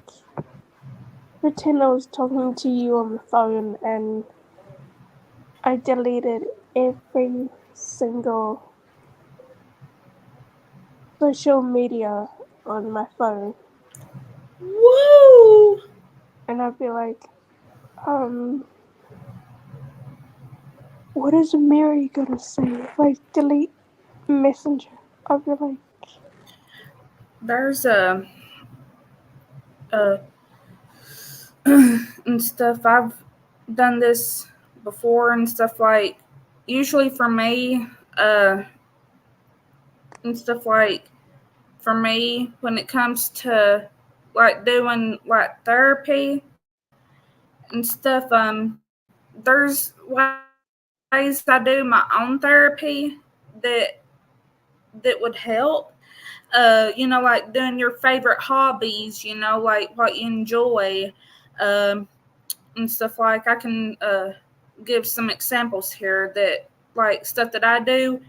pretend I was talking to you on the phone and I deleted every single social media on my phone, Woo! and I'd be like, what is Mary gonna say if I delete Messenger? I'd be like, There's uh and stuff. I've done this before and stuff like usually for me, and stuff like for me when it comes to like doing like therapy and stuff, there's ways I do my own therapy that would help. Like doing your favorite hobbies, like what you enjoy, um, and stuff like I can give some examples here that like stuff that I do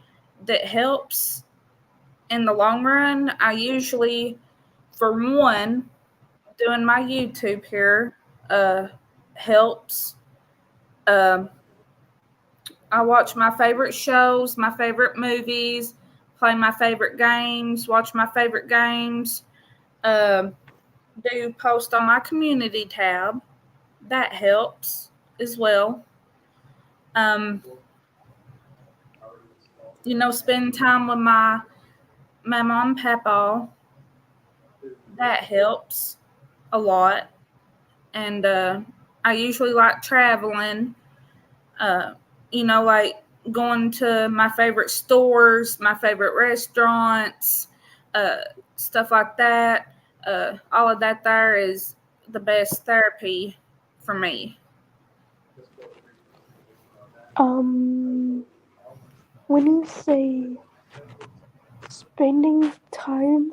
that helps in the long run. I usually, for one, doing my YouTube here helps. Um, I watch my favorite shows, my favorite movies, play my favorite games, watch my favorite games, um, do post on my community tab. That helps as well. Um, spend time with my mom and papa. That helps a lot. And I usually like traveling. Uh, like going to my favorite stores, my favorite restaurants, uh, stuff like that. All of that there is the best therapy for me. when you say spending time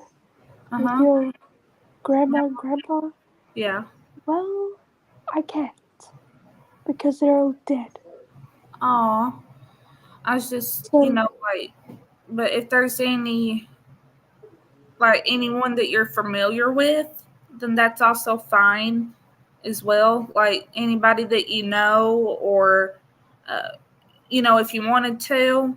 Uh with huh. your grandma and grandpa, Yeah. well, I can't because they're all dead. Aw. I was just, So, like, but if there's like anyone that you're familiar with, then that's also fine as well. Like anybody that you know, or, uh, if you wanted to,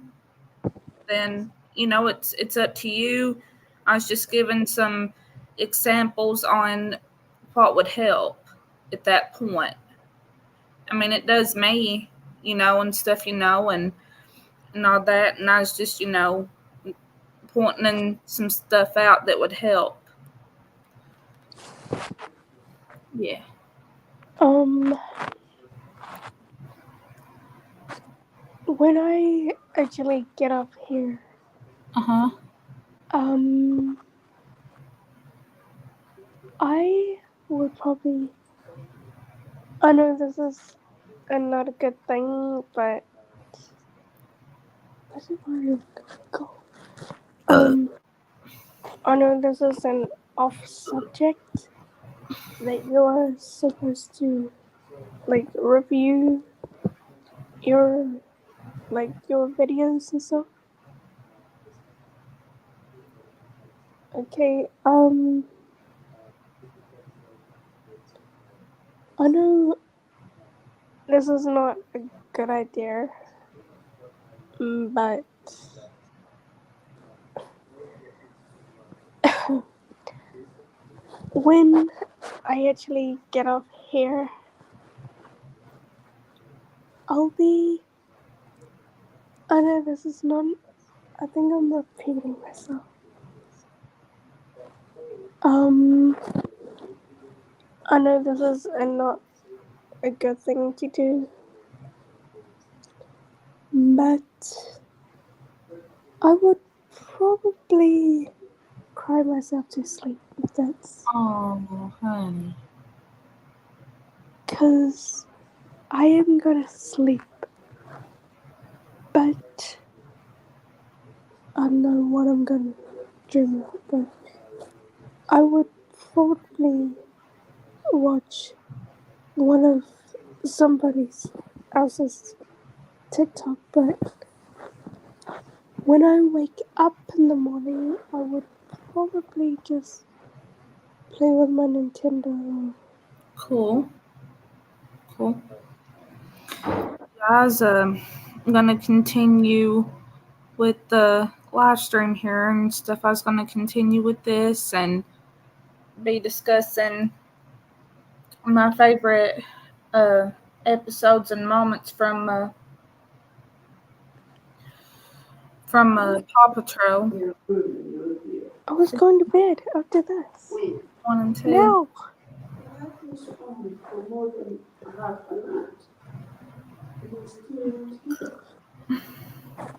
then, it's up to you. I was just giving some examples on what would help at that point. I mean, it does me, and stuff, and all that. And I was just, pointing some stuff out that would help. Yeah. um, when I actually get up here, Uh huh. um, I would probably. I know this is not a good thing, but where's it where you go? I know this is an off subject that you are supposed to review your your videos and stuff. Okay, I know this is not a good idea, but when I actually get off here, I'll be. I know this is not. I think I'm repeating myself. I know this is not a good thing to do, but I would probably cry myself to sleep if that's. Oh, honey. Because I am gonna sleep, but I don't know what I'm gonna dream of, but I would probably watch one of somebody else's TikTok, but when I wake up in the morning, I would probably just play with my Nintendo. Cool. Guys, I'm gonna continue with the live stream here and stuff. I was gonna continue with this and be discussing my favorite episodes and moments from Paw Patrol I was going to bed after this. 1 and 2. Now!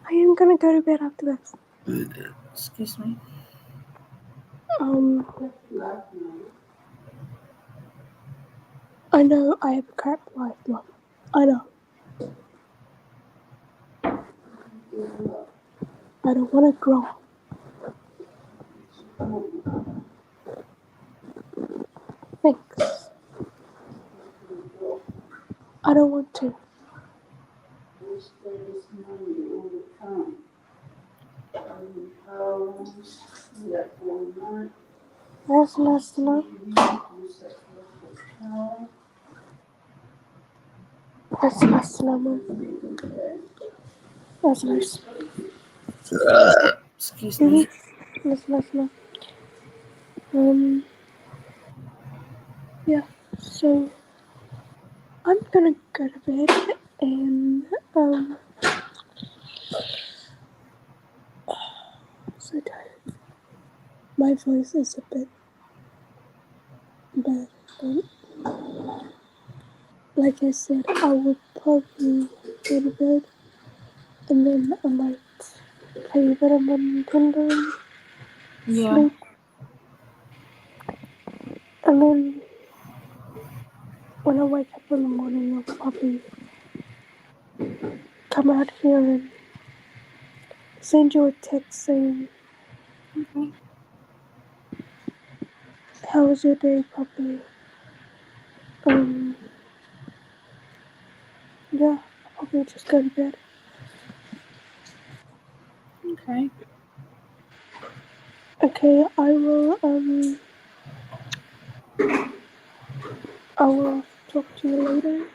I am gonna go to bed after this. Excuse me. I know I have a crap life, Mom. I know. I don't want to grow up. Thanks. I don't want to. That's nice to know. That's nice to know, Mom. That's nice. Excuse me. That's nice to know. Yeah, so I'm gonna go to bed and, I'm so tired. My voice is a bit bad, but like I said, I would probably go to bed and then I might play a bit on my Nintendo and sleep. And then when I wake up in the morning, I'll probably come out here and send you a text saying, Okay. how was your day, Puppy? Yeah, I'll probably just go to bed. Okay. Okay, I will talk to you later.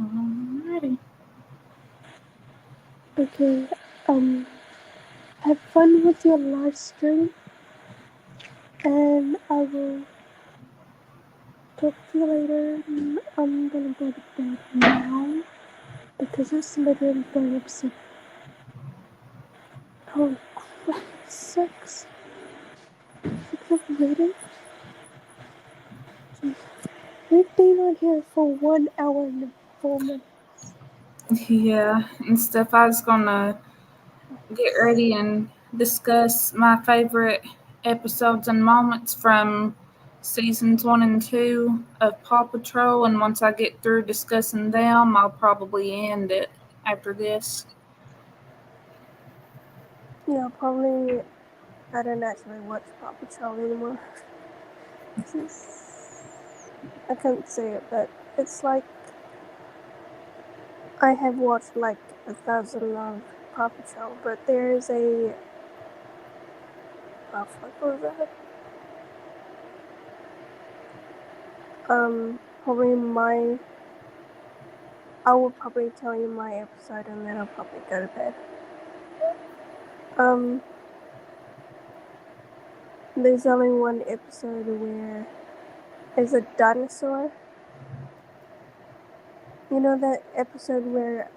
Alrighty. Okay, have fun with your live stream, and I will talk to you later. I'm gonna go to bed now because it's literally going up 7. Oh crap, 6 already? Jeez. We've been on here for 1 hour and 4 minutes. Yeah, and stuff. I was gonna get ready and discuss my favorite episodes and moments from seasons 1 and 2 of Paw Patrol. And once I get through discussing them, I'll probably end it after this? Yeah, probably. I don't actually watch Paw Patrol anymore. I can't say it, but it's like I have watched like 1,000 of Paw Patrol, but there is a what was that? Probably I will probably tell you my episode and then I'll probably go to bed. There's only one episode where there's a dinosaur. You know that episode where,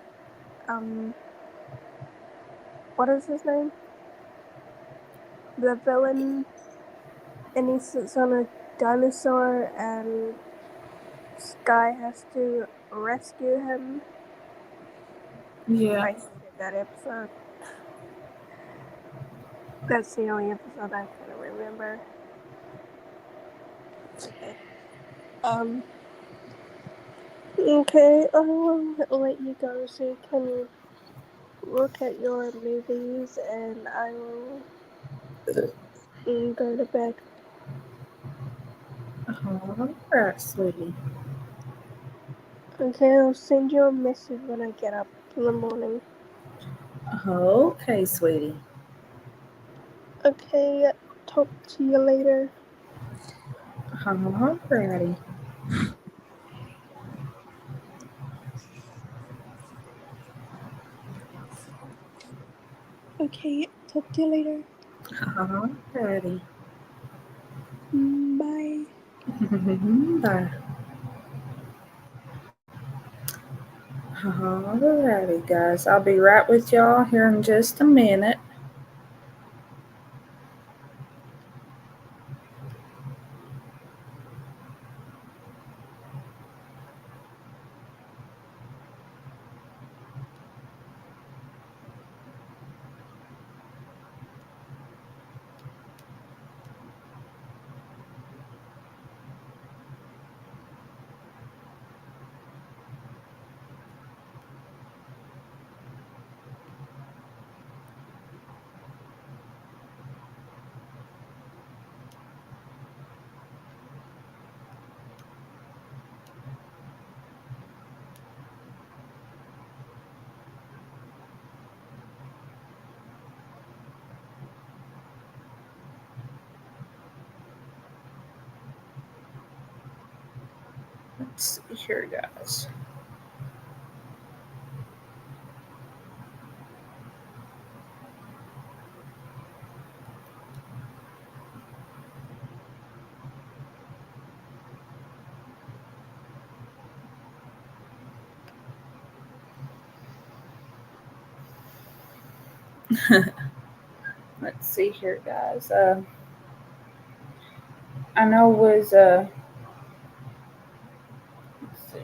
what is his name? The villain, and he sits on a dinosaur and Sky has to rescue him. Yeah. I hated that episode. That's the only episode I can remember. Okay. Okay, I will let you go so you can look at your movies and I will go to bed. All right, sweetie. Okay, I'll send you a message when I get up in the morning. Okay, sweetie. Okay, talk to you later. All righty. Okay, talk to you later. All righty. Bye. Bye. Alrighty, guys. I'll be right with y'all here in just a minute. Let's see here, guys. Let's see here, guys. I know it was let's see.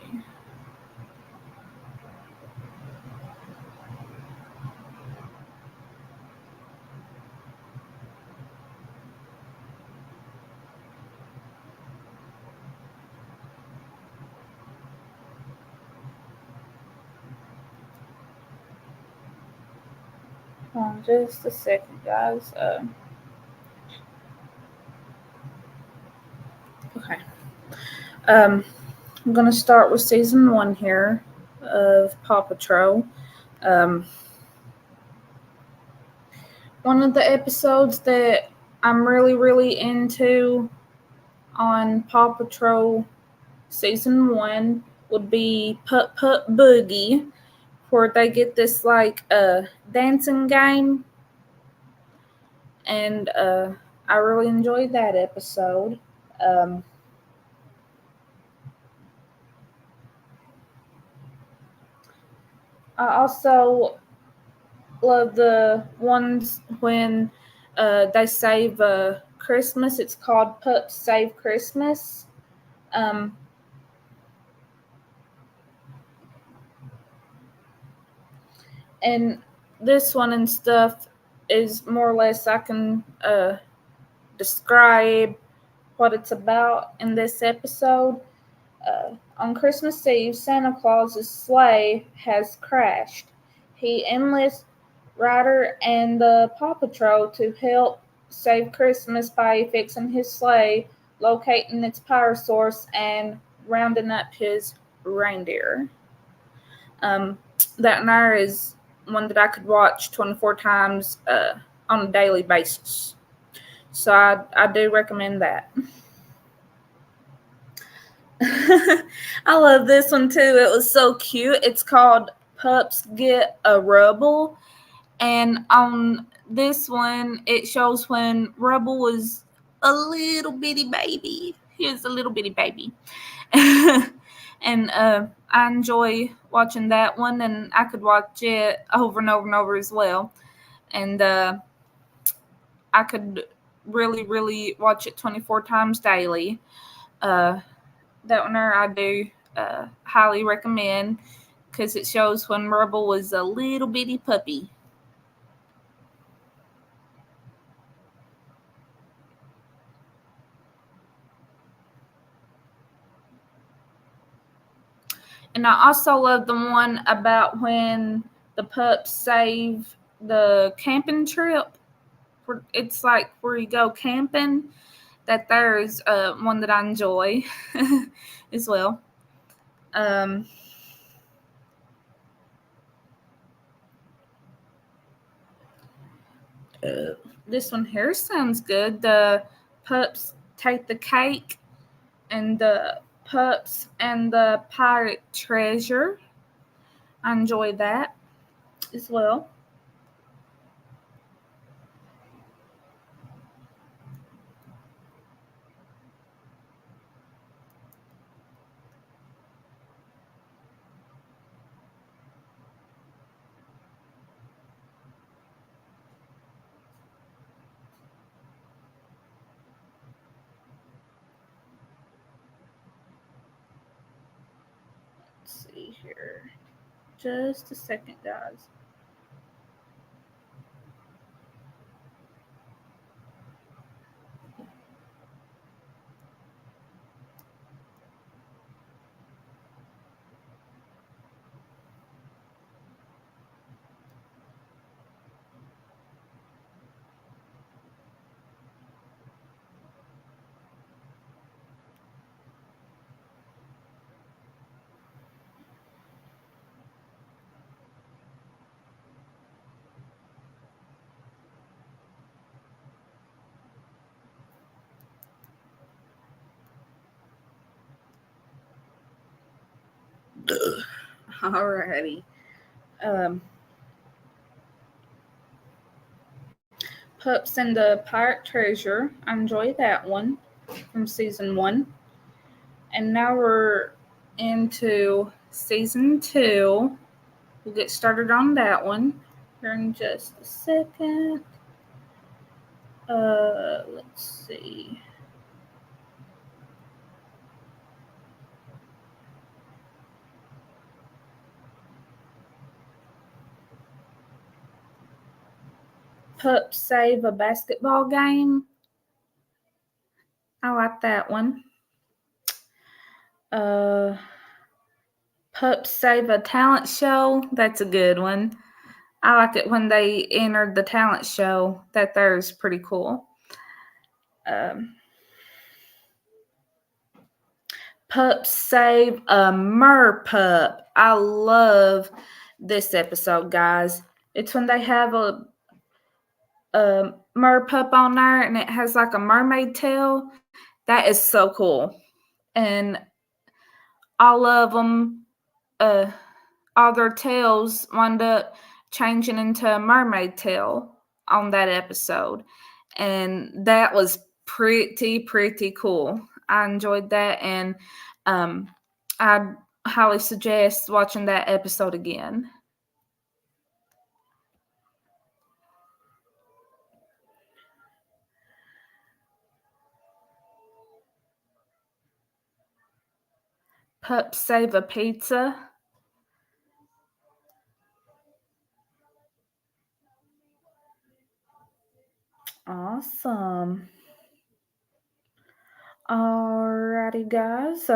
Just a second, guys. Okay. I'm gonna start with season 1 here of Paw Patrol. One of the episodes that I'm really into on Paw Patrol season 1 would be Putt Putt Boogie, where they get this like dancing game, and I really enjoyed that episode. Um, I also love the ones when they save Christmas. It's called Pup Save Christmas. Um, and this one and stuff is more or less I can describe what it's about in this episode. On Christmas Eve, Santa Claus's sleigh has crashed, he enlists Ryder and the Paw Patrol to help save Christmas by fixing his sleigh, locating its power source, and rounding up his reindeer. That Nair is one that I could watch 24 times on a daily basis. So I do recommend that. I love this one too. It was so cute. It's called Pups Get a Rubble. And on this one, it shows when Rubble was a little bitty baby. He was a little bitty baby. And I enjoy watching that one, and I could watch it over and over and over as well. And I could really, really watch it 24 times daily. That one I do highly recommend because it shows when Rubble was a little bitty puppy. And I also love the one about when the pups save the camping trip. It's like where you go camping. That there is one that I enjoy as well. Um, this one here sounds good. The pups take the cake, and the pups and the pirate treasure. I enjoy that as well. Let's see here. Just a second, guys. Alrighty. Um, Pups and the Pirate Treasure. I enjoy that one from season 1. And now we're into season 2. We'll get started on that one here in just a second. Let's see. Pups Save a Basketball Game. I like that one. Pups Save a Talent Show. That's a good one. I like it when they entered the talent show. That there's pretty cool. Pups Save a Merpup. I love this episode, guys. It's when they have a merpup on there and it has like a mermaid tail. That is so cool. And all of them, all their tails wind up changing into a mermaid tail on that episode. And that was pretty cool. I enjoyed that, and I'd highly suggest watching that episode again. Pup Save a Pizza. Awesome. Alrighty, guys.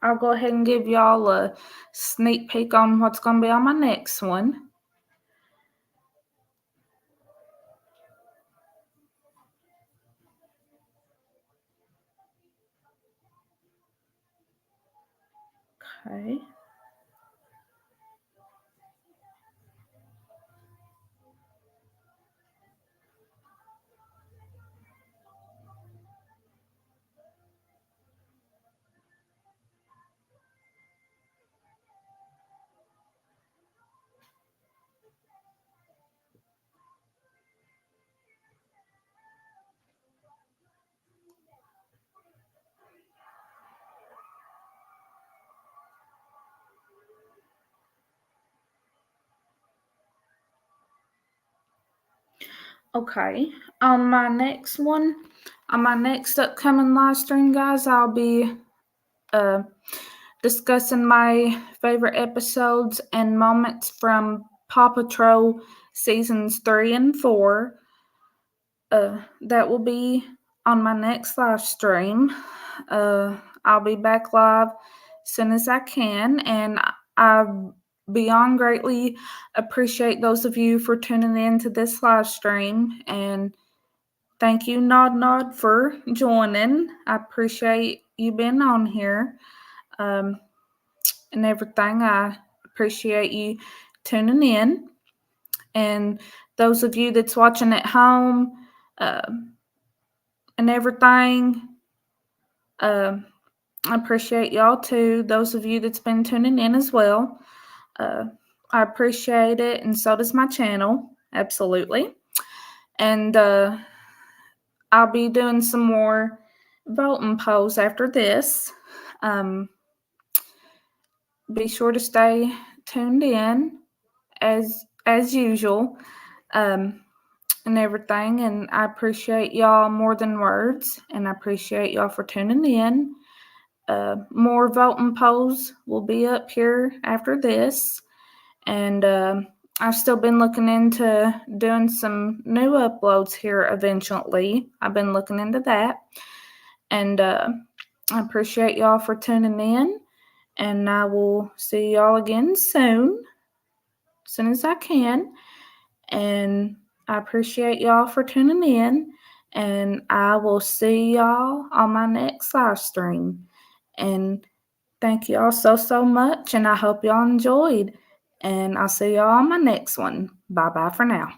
I'll go ahead and give y'all a sneak peek on what's going to be on my next one. Okay. Okay, on my next upcoming live stream, guys, I'll be discussing my favorite episodes and moments from Paw Patrol seasons 3 and 4. That will be on my next live stream. I'll be back live as soon as I can, and I beyond greatly appreciate those of you for tuning in to this live stream, and thank you, Nod, for joining. I appreciate you being on here and everything. I appreciate you tuning in, and those of you that's watching at home and everything, I appreciate y'all too. Those of you that's been tuning in as well. I appreciate it, and so does my channel, absolutely. And I'll be doing some more voting polls after this. Be sure to stay tuned in as usual, and everything. And I appreciate y'all more than words, and I appreciate y'all for tuning in. More voting polls will be up here after this. And I've still been looking into doing some new uploads here eventually. I've been looking into that. And I appreciate y'all for tuning in. And I will see y'all again soon as I can. And I appreciate y'all for tuning in. And I will see y'all on my next live stream. And thank y'all so much. And I hope y'all enjoyed. And I'll see y'all on my next one. Bye-bye for now.